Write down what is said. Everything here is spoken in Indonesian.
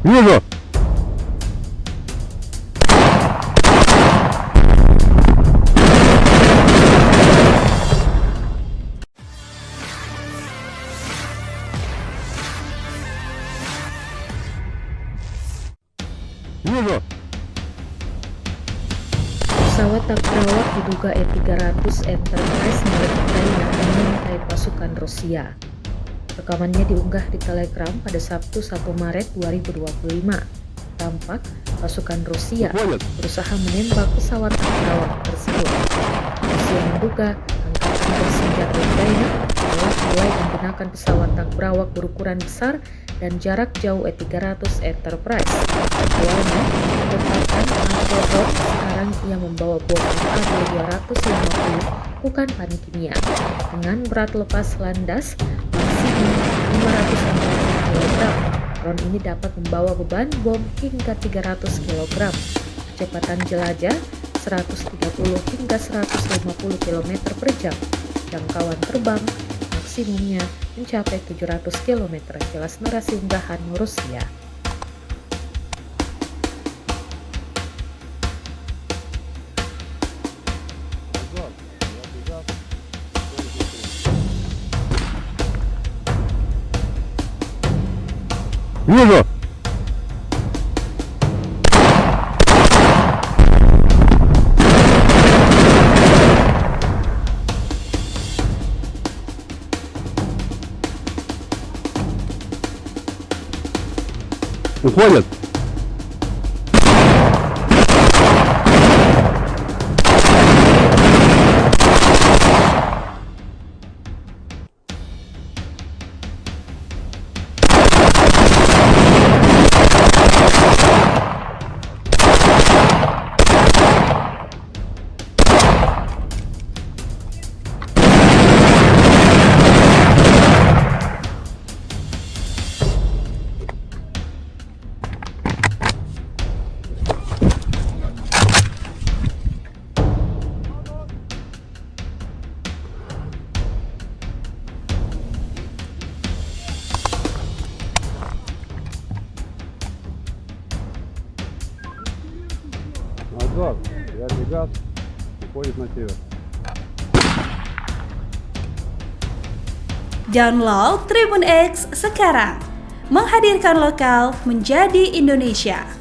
Вижу! Вижу! Pesawat tak berawak diduga E-300 Enterprise milik Ukraina mengintai pasukan Rusia. Rekamannya diunggah di Telegram pada Sabtu 1 Maret 2025. Tampak pasukan Rusia berusaha menembak pesawat tak berawak tersebut. Rusia menduga angkatan bersenjata Ukraina telah mulai menggunakan pesawat tak berawak berukuran besar dan jarak jauh E-300 Enterprise. Awalnya merupakan Mastodon, sekarang ia membawa bom FAB-250 bukan panik kimia dengan berat lepas landas maksimum 540 kg. Drone ini dapat membawa beban bom hingga 300 kg, kecepatan jelajah 130 hingga 150 km per jam, jangkauan terbang maksimumnya mencapai 700 km, jelas narasi unggahan Rusia. Вижу! Уходят! Назад, верхний газ, уходит на север. Download Tribun X sekarang, menghadirkan lokal menjadi Indonesia.